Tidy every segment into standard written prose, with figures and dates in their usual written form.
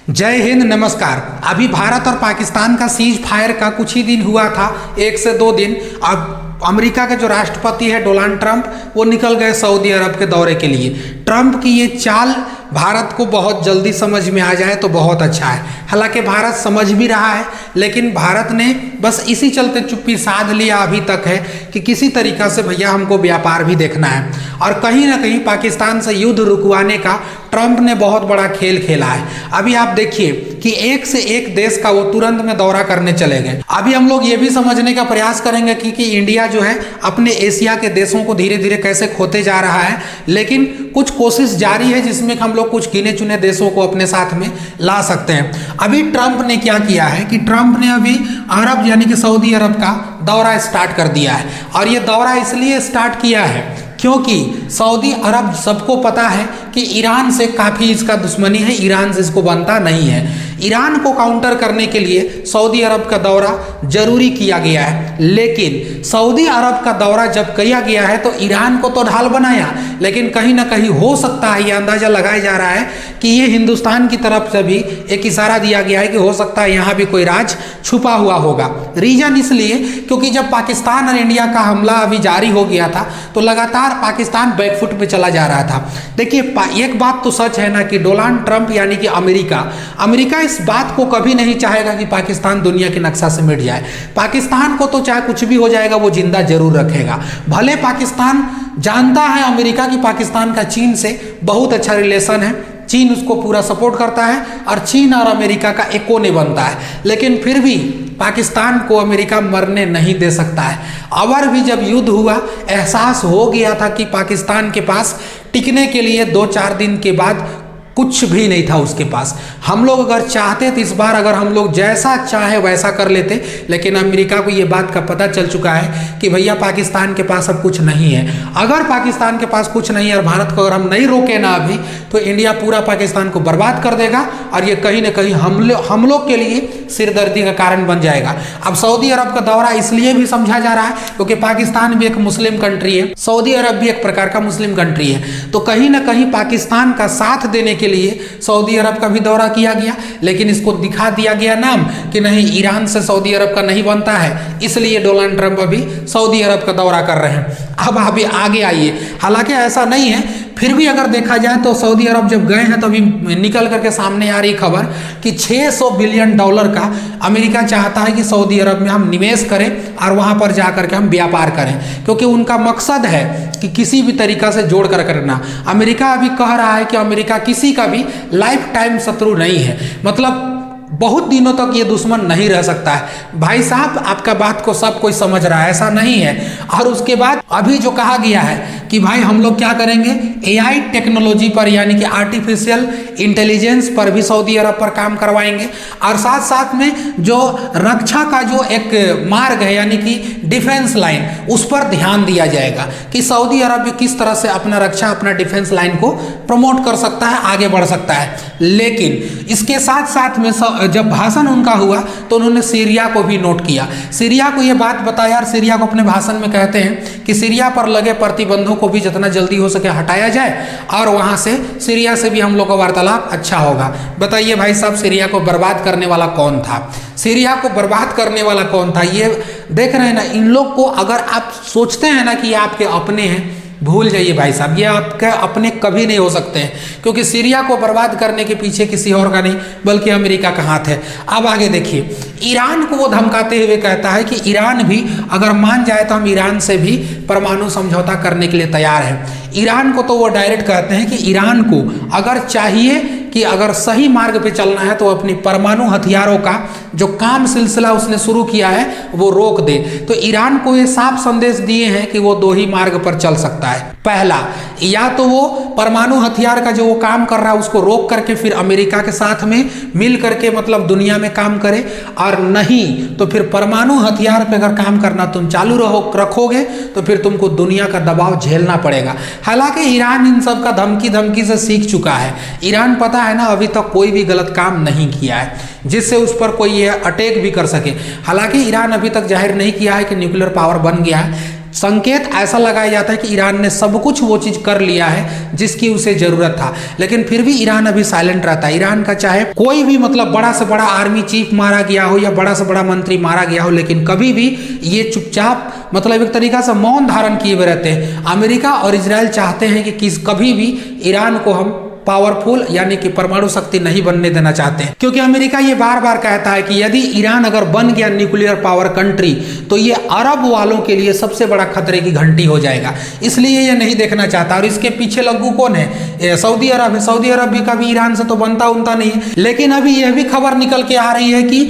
जय हिंद, नमस्कार। अभी भारत और पाकिस्तान का सीज फायर का कुछ ही दिन हुआ था, 1 से 2 दिन। अब अमेरिका के जो राष्ट्रपति है डोनाल्ड ट्रंप, वो निकल गए सऊदी अरब के दौरे के लिए। ट्रंप की ये चाल भारत को बहुत जल्दी समझ में आ जाए तो बहुत अच्छा है। हालांकि भारत समझ भी रहा है, लेकिन भारत ने बस इसी चलते चुप्पी साध लिया अभी तक है कि किसी तरीका से भैया हमको व्यापार भी देखना है। और कहीं ना कहीं पाकिस्तान से युद्ध रुकवाने का ट्रंप ने बहुत बड़ा खेल खेला है। अभी आप देखिए कि एक से एक देश का वो तुरंत में दौरा करने चले गए। अभी हम लोग ये भी समझने का प्रयास करेंगे कि इंडिया जो है अपने एशिया के देशों को धीरे धीरे कैसे खोते जा रहा है, लेकिन कुछ कोशिश जारी है जिसमें हम लोग कुछ गिने चुने देशों को अपने साथ में ला सकते हैं। अभी ट्रंप ने क्या किया है कि ट्रंप ने अभी अरब यानी कि सऊदी अरब का दौरा स्टार्ट कर दिया है। और ये दौरा इसलिए स्टार्ट किया है क्योंकि सऊदी अरब, सबको पता है कि ईरान से काफ़ी इसका दुश्मनी है, ईरान से इसको बनता नहीं है। ईरान को काउंटर करने के लिए सऊदी अरब का दौरा जरूरी किया गया है, लेकिन सऊदी अरब का दौरा जब किया गया है तो ईरान को तो ढाल बनाया, लेकिन कहीं ना कहीं हो सकता है, ये अंदाजा लगाया जा रहा है कि ये हिंदुस्तान की तरफ से भी एक इशारा दिया गया है कि हो सकता है यहाँ भी कोई राज छुपा हुआ होगा। रीजन इसलिए क्योंकि जब पाकिस्तान और इंडिया का हमला अभी जारी हो गया था तो लगातार पाकिस्तान बैकफुट पे चला जा रहा था। देखिए, एक बात तो सच है ना कि डोनाल्ड ट्रंप यानी कि अमेरिका इस बात को कभी नहीं चाहेगा कि पाकिस्तान दुनिया के नक्शा से मिट जाए। पाकिस्तान को तो चाहे कुछ भी हो जाएगा वो जिंदा जरूर रखेगा। भले पाकिस्तान जानता है अमेरिका की पाकिस्तान का चीन से बहुत अच्छा रिलेशन है, चीन उसको पूरा सपोर्ट करता है और चीन और अमेरिका का एक कोने बनता है, लेकिन फिर भी पाकिस्तान को अमेरिका मरने नहीं दे सकता है। अवर भी जब युद्ध हुआ, एहसास हो गया था कि पाकिस्तान के पास टिकने के लिए 2-4 दिन के बाद कुछ भी नहीं था उसके पास। हम लोग अगर चाहते तो इस बार अगर हम लोग जैसा चाहे वैसा कर लेते, लेकिन अमेरिका को ये बात का पता चल चुका है कि भैया पाकिस्तान के पास अब कुछ नहीं है। अगर पाकिस्तान के पास कुछ नहीं है और भारत को अगर हम नहीं रोके ना अभी, तो इंडिया पूरा पाकिस्तान को बर्बाद कर देगा और ये कहीं ना कहीं हम लोग के लिए सिरदर्दी का कारण बन जाएगा। अब सऊदी अरब का दौरा इसलिए भी समझा जा रहा है क्योंकि पाकिस्तान भी एक मुस्लिम कंट्री है, सऊदी अरब भी एक प्रकार का मुस्लिम कंट्री है, तो कहीं ना कहीं पाकिस्तान का साथ देने के लिए सऊदी अरब का भी दौरा किया गया। लेकिन इसको दिखा दिया गया नाम कि नहीं, ईरान से सऊदी अरब का नहीं बनता है, इसलिए डोनाल्ड ट्रंप अभी सऊदी अरब का दौरा कर रहे हैं। अब अभी आगे आइए, हालांकि ऐसा नहीं है, फिर भी अगर देखा जाए तो सऊदी अरब जब गए हैं तो अभी निकल करके सामने आ रही खबर कि $600 बिलियन का अमेरिका चाहता है कि सऊदी अरब में हम निवेश करें और वहां पर जाकर के हम व्यापार करें, क्योंकि उनका मकसद है कि किसी भी तरीका से जोड़ कर करना। अमेरिका अभी कह रहा है कि अमेरिका किसी का भी लाइफ टाइम शत्रु नहीं है, मतलब बहुत दिनों तक ये दुश्मन नहीं रह सकता है। भाई साहब, आपका बात को सब कोई समझ रहा है, ऐसा नहीं है। और उसके बाद अभी जो कहा गया है कि भाई हम लोग क्या करेंगे, AI टेक्नोलॉजी पर यानी कि आर्टिफिशियल इंटेलिजेंस पर भी सऊदी अरब पर काम करवाएंगे, और साथ साथ में जो रक्षा का जो एक मार्ग है यानी कि डिफेंस लाइन, उस पर ध्यान दिया जाएगा कि सऊदी अरब भी किस तरह से अपना रक्षा, अपना डिफेंस लाइन को प्रमोट कर सकता है, आगे बढ़ सकता है। लेकिन इसके साथ साथ में जब भाषण उनका हुआ तो उन्होंने सीरिया को भी नोट किया, सीरिया को ये बात बताया और सीरिया को अपने भाषण में कहते हैं कि सीरिया पर लगे प्रतिबंधों को भी जितना जल्दी हो सके हटाया जाए और वहां से सीरिया से भी हम लोग का वार्तालाप अच्छा होगा। बताइए भाई साहब, सीरिया को बर्बाद करने वाला कौन था? सीरिया को बर्बाद करने वाला कौन था? ये देख रहे हैं ना, इन लोग को अगर आप सोचते हैं ना कि ये आपके अपने हैं, भूल जाइए भाई साहब, ये आपके अपने कभी नहीं हो सकते हैं, क्योंकि सीरिया को बर्बाद करने के पीछे किसी और का नहीं बल्कि अमेरिका का हाथ है। अब आगे देखिए, ईरान को वो धमकाते हुए कहता है कि ईरान भी अगर मान जाए तो हम ईरान से भी परमाणु समझौता करने के लिए तैयार हैं। ईरान को तो वो डायरेक्ट कहते हैं कि ईरान को अगर चाहिए कि अगर सही मार्ग पे चलना है तो अपनी परमाणु हथियारों का जो काम सिलसिला उसने शुरू किया है वो रोक दे। तो ईरान को ये साफ संदेश दिए हैं कि वो 2 ही मार्ग पर चल सकता है। पहला, या तो वो परमाणु हथियार का जो वो काम कर रहा है उसको रोक करके फिर अमेरिका के साथ में मिल करके मतलब दुनिया में काम करे, और नहीं तो फिर परमाणु हथियार पे अगर काम करना तुम चालू रखोगे तो फिर तुमको दुनिया का दबाव झेलना पड़ेगा। हालांकि ईरान इन सब का धमकी से सीख चुका है। ईरान पता है ना, अभी तक कोई भी गलत काम नहीं किया है जिससे उस पर कोई ये अटैक भी कर सके। हालांकि ईरान अभी तक जाहिर नहीं किया है कि न्यूक्लियर पावर बन गया है, संकेत ऐसा लगाया जाता है कि ईरान ने सब कुछ वो चीज कर लिया है जिसकी उसे जरूरत था, लेकिन फिर भी ईरान अभी साइलेंट रहता है। ईरान का चाहे कोई भी मतलब बड़ा से बड़ा आर्मी चीफ मारा गया हो या बड़ा से बड़ा मंत्री मारा गया हो, लेकिन कभी भी ये चुपचाप मतलब एक तरीका से मौन धारण किए हुए रहते हैं। अमेरिका और इजराइल चाहते हैं कि कभी भी ईरान को हम पावरफुल यानी कि परमाणु शक्ति नहीं बनने देना चाहते हैं, क्योंकि अमेरिका ये बार बार कहता है कि यदि ईरान अगर बन गया न्यूक्लियर पावर कंट्री तो ये अरब वालों के लिए सबसे बड़ा खतरे की घंटी हो जाएगा, इसलिए ये नहीं देखना चाहता। और इसके पीछे लग्गू कौन है? सऊदी अरब है। सऊदी अरब भी कभी ईरान से तो बनता उनता नहीं है, लेकिन अभी यह भी खबर निकल के आ रही है कि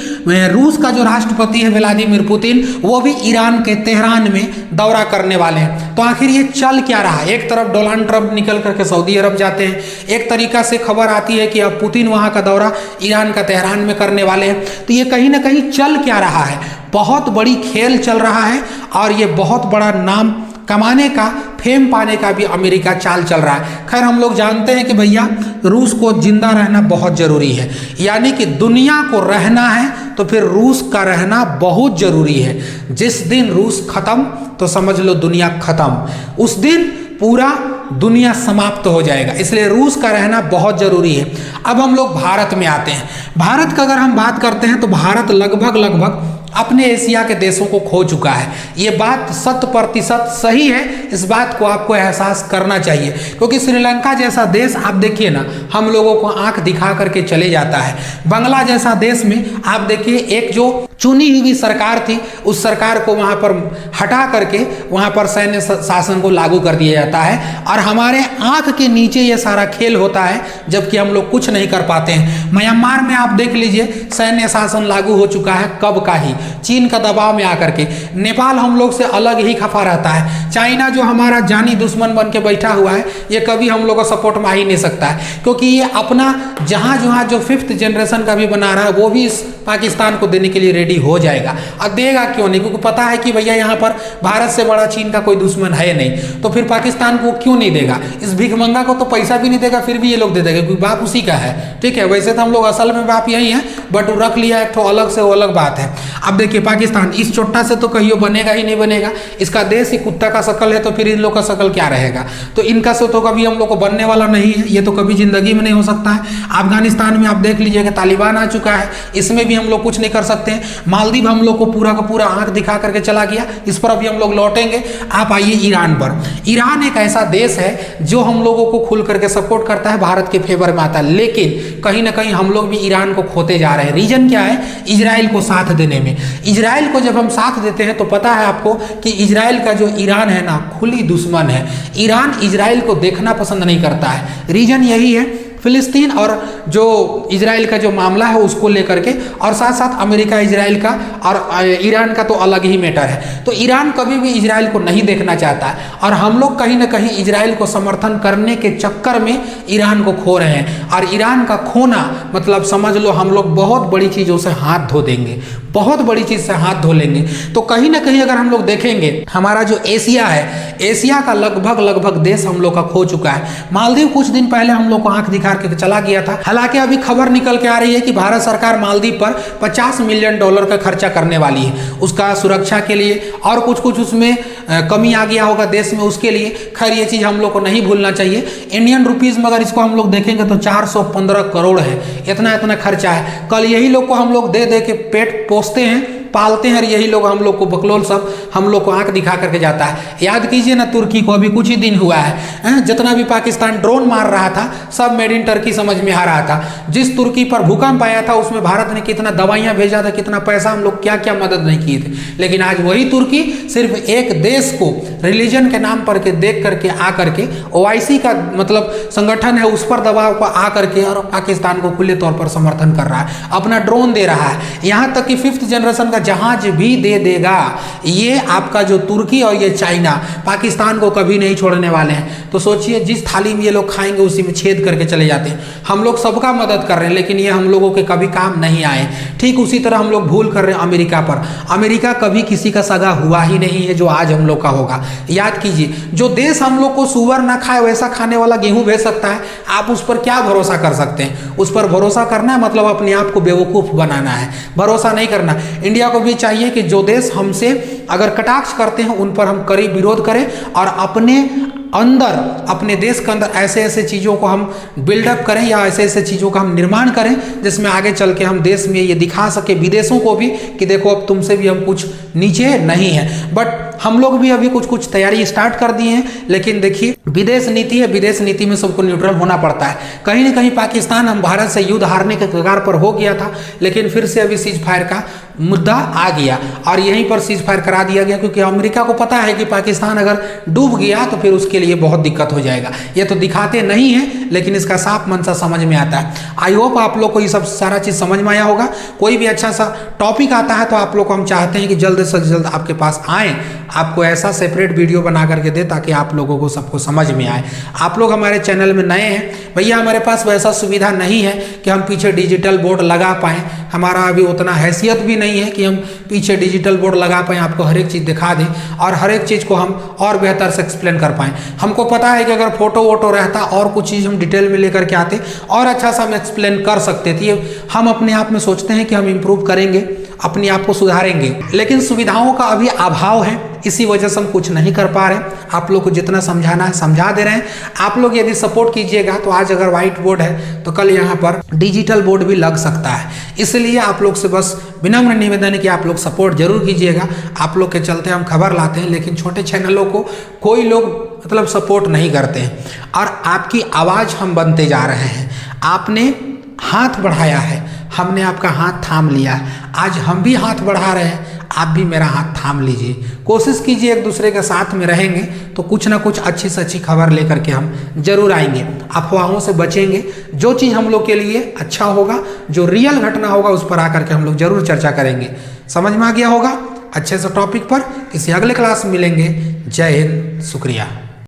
रूस का जो राष्ट्रपति है व्लादिमीर पुतिन, वो भी ईरान के तेहरान में दौरा करने वाले हैं। तो आखिर ये चल क्या रहा है? एक तरफ डोनाल्ड ट्रंप निकल करके सऊदी अरब जाते हैं, एक तरीका से खबर आती है कि अब पुतिन वहां का दौरा ईरान का तेहरान में करने वाले हैं। तो ये कहीं ना कहीं चल क्या रहा है? बहुत बड़ी खेल चल रहा है और ये बहुत बड़ा नाम कमाने का, फेम पाने का भी अमेरिका चाल चल रहा है। खैर हम लोग जानते हैं कि भैया रूस को जिंदा रहना बहुत जरूरी है, यानी कि दुनिया को रहना है तो फिर रूस का रहना बहुत जरूरी है। जिस दिन रूस खत्म तो समझ लो दुनिया खत्म, उस दिन पूरा दुनिया समाप्त हो जाएगा, इसलिए रूस का रहना बहुत जरूरी है। अब हम लोग भारत में आते हैं। भारत का अगर हम बात करते हैं तो भारत लगभग अपने एशिया के देशों को खो चुका है। ये बात 100% सही है, इस बात को आपको एहसास करना चाहिए, क्योंकि श्रीलंका जैसा देश आप देखिए ना, हम लोगों को आंख दिखा करके चले जाता है। बांग्ला जैसा देश में आप देखिए एक जो चुनी हुई सरकार थी, उस सरकार को वहां पर हटा करके वहां पर सैन्य शासन को लागू कर दिया जाता है और हमारे आंख के नीचे ये सारा खेल होता है, जबकि हम लोग कुछ नहीं कर पाते हैं। म्यांमार में आप देख लीजिए सैन्य शासन लागू हो चुका है, कब का ही, चीन का दबाव में आकर के। नेपाल हम लोग से अलग ही खफा रहता है। चाइना जो हमारा जानी दुश्मन बन के बैठा हुआ है, ये कभी हम लोग को सपोर्ट में आ ही नहीं सकता है, क्योंकि ये अपना जहां जो 5th जनरेशन का भी बना रहा है वो भी इस पाकिस्तान को देने के लिए रेडी हो जाएगा। अब देगा क्यों नहीं? क्योंकि पता है कि भैया यहाँ पर भारत से बड़ा चीन का कोई दुश्मन है नहीं, तो फिर पाकिस्तान को क्यों नहीं देगा? इस भिखमंगा को तो पैसा भी नहीं देगा, फिर भी ये लोग दे देगा, क्योंकि बाप उसी का है। ठीक है, वैसे तो हम लोग असल में बाप यही है, बट रख लिया एक तो अलग से, वो अलग बात है। अब देखिए पाकिस्तान इस चोट्टा से तो कहियो बनेगा ही नहीं बनेगा। इसका देश ही कुत्ता का शकल है, तो फिर इन लोग का शकल क्या रहेगा? तो इनका से तो कभी हम लोग को बनने वाला नहीं है, ये तो कभी जिंदगी में नहीं हो सकता है। अफगानिस्तान में आप देख लीजिएगा तालिबान आ चुका है, इसमें भी हम लोग कुछ नहीं कर सकते हैं। मालदीव हम लोग को पूरा का पूरा आंख दिखा करके चला गया, इस पर अभी हम लोग लौटेंगे। आप आइए ईरान पर। ईरान एक ऐसा देश है जो हम लोगों को खुल करके सपोर्ट करता है, भारत के फेवर में आता है, लेकिन कहीं ना कहीं हम लोग भी ईरान को खोते जा रहे हैं। रीजन क्या है? इजराइल को साथ देने में। इजराइल को जब हम साथ देते हैं तो पता है आपको कि इजराइल का जो ईरान है ना, खुली दुश्मन है। ईरान इजराइल को देखना पसंद नहीं करता है। रीजन यही है, फिलिस्तीन और जो इजराइल का जो मामला है उसको लेकर के, और साथ साथ अमेरिका इजराइल का और ईरान का तो अलग ही मैटर है। तो ईरान कभी भी इजराइल को नहीं देखना चाहता है, और हम लोग कहीं ना कहीं इजराइल को समर्थन करने के चक्कर में ईरान को खो रहे हैं। और ईरान का खोना मतलब समझ लो हम लोग बहुत बड़ी चीज़ों से हाथ धो देंगे, बहुत बड़ी चीज़ से हाथ धो लेंगे। तो कहीं ना कहीं अगर हम लोग देखेंगे हमारा जो एशिया है, एशिया का लगभग देश हम लोग का खो चुका है। मालदीव कुछ दिन पहले हम लोग को आंख दिखा के चला गया था। हालांकि अभी खबर निकल के आ रही है कि भारत सरकार मालदीव पर $50 मिलियन का खर्चा करने वाली है, उसका सुरक्षा के लिए, और कुछ उसमें कमी आ गया होगा देश में, उसके लिए। खैर ये चीज़ हम लोग को नहीं भूलना चाहिए। इंडियन रुपीज़ में अगर इसको हम लोग देखेंगे तो 415 करोड़ है, इतना खर्चा है। कल यही लोग को हम लोग दे दे के पेट पोसते हैं, पालते हैं, और यही लोग हम लोग को बकलोल सब हम लोग को आंख दिखा करके जाता है। याद कीजिए ना, तुर्की को अभी कुछ ही दिन हुआ है, जितना भी पाकिस्तान ड्रोन मार रहा था सब मेड इन टर्की समझ में आ रहा था। जिस तुर्की पर भूकंप आया था उसमें भारत ने कितना दवाइयां भेजा था, कितना पैसा हम लोग क्या क्या मदद नहीं किए थे। लेकिन आज वही तुर्की सिर्फ एक देश को रिलीजन के नाम पर के देख करके आ करके OIC का मतलब संगठन है, उस पर दबाव को आ करके और पाकिस्तान को खुले तौर पर समर्थन कर रहा है, अपना ड्रोन दे रहा है। यहाँ तक कि 5th जनरेशन का जहाज भी दे देगा। ये आपका जो तुर्की और ये चाइना पाकिस्तान को कभी नहीं छोड़ने वाले हैं। तो सोचिए, जिस थाली में ये लोग खाएंगे उसी में छेद करके चले जाते हैं। हम लोग सबका मदद कर रहे हैं, लेकिन ये हम लोगों के कभी काम नहीं आए। ठीक उसी तरह हम लोग भूल कर रहे हैं अमेरिका पर। अमेरिका कभी किसी का सगा हुआ ही नहीं है जो आज हम लोग का होगा। याद कीजिए, जो देश हम लोग को सुअर ना खाए वैसा खाने वाला गेहूं भेज सकता है, आप उस पर क्या भरोसा कर सकते हैं? उस पर भरोसा करना है मतलब अपने आप को बेवकूफ बनाना है, भरोसा नहीं करना। इंडिया को भी चाहिए कि जो देश हमसे अगर कटाक्ष करते हैं उन पर हम कड़ी विरोध करें और अपने अंदर, अपने देश के अंदर ऐसे ऐसे चीज़ों को हम बिल्डअप करें या ऐसे ऐसे चीज़ों का हम निर्माण करें जिसमें आगे चल के हम देश में ये दिखा सके विदेशों को भी कि देखो अब तुमसे भी हम कुछ नीचे नहीं है। बट हम लोग भी अभी कुछ कुछ तैयारी स्टार्ट कर दिए हैं, लेकिन देखिए विदेश नीति है, विदेश नीति में सबको न्यूट्रल होना पड़ता है। कहीं ना कहीं पाकिस्तान हम भारत से युद्ध हारने के कगार पर हो गया था, लेकिन फिर से अभी सीज फायर का मुद्दा आ गया और यहीं पर सीज फायर करा दिया गया, क्योंकि अमेरिका को पता है कि पाकिस्तान अगर डूब गया तो फिर उसके लिए बहुत दिक्कत हो जाएगा। ये तो दिखाते नहीं है, लेकिन इसका साफ मंशा समझ में आता है। आई होप आप लोग को ये सब सारा चीज़ समझ में आया होगा। कोई भी अच्छा सा टॉपिक आता है तो आप लोग को हम चाहते हैं कि जल्द से जल्द आपके पास आए, आपको ऐसा सेपरेट वीडियो बना करके दे ताकि आप लोगों को सबको समझ में आए। आप लोग हमारे चैनल में नए हैं, भैया हमारे पास वैसा सुविधा नहीं है कि हम पीछे डिजिटल बोर्ड लगा पाएँ। हमारा अभी उतना हैसियत भी नहीं है कि हम पीछे डिजिटल बोर्ड लगा पाएँ, आपको हर एक चीज़ दिखा दें और हर एक चीज़ को हम और बेहतर से एक्सप्लेन कर पाएँ। हमको पता है कि अगर फोटो वोटो रहता और कुछ चीज़ हम डिटेल में लेकर के आते और अच्छा सा हम एक्सप्लेन कर सकते थे। हम अपने आप में सोचते हैं कि हम इम्प्रूव करेंगे, अपने आप को सुधारेंगे, लेकिन सुविधाओं का अभी अभाव है, इसी वजह से हम कुछ नहीं कर पा रहे हैं। आप लोग को जितना समझाना है समझा दे रहे हैं। आप लोग यदि सपोर्ट कीजिएगा तो आज अगर व्हाइट बोर्ड है तो कल यहाँ पर डिजिटल बोर्ड भी लग सकता है। इसलिए आप लोग से बस विनम्र निवेदन है कि आप लोग सपोर्ट जरूर कीजिएगा। आप लोग के चलते हम खबर लाते हैं, लेकिन छोटे चैनलों को कोई लोग मतलब सपोर्ट नहीं करते हैं और आपकी आवाज़ हम बनते जा रहे हैं। आपने हाथ बढ़ाया है, हमने आपका हाथ थाम लिया है, आज हम भी हाथ बढ़ा रहे हैं, आप भी मेरा हाथ थाम लीजिए। कोशिश कीजिए एक दूसरे के साथ में रहेंगे तो कुछ ना कुछ अच्छी से अच्छी खबर लेकर के हम जरूर आएंगे। अफवाहों से बचेंगे, जो चीज़ हम लोग के लिए अच्छा होगा, जो रियल घटना होगा उस पर आकर के हम लोग जरूर चर्चा करेंगे। समझ में आ गया होगा। अच्छे से टॉपिक पर किसी अगले क्लास में मिलेंगे। जय हिंद, शुक्रिया।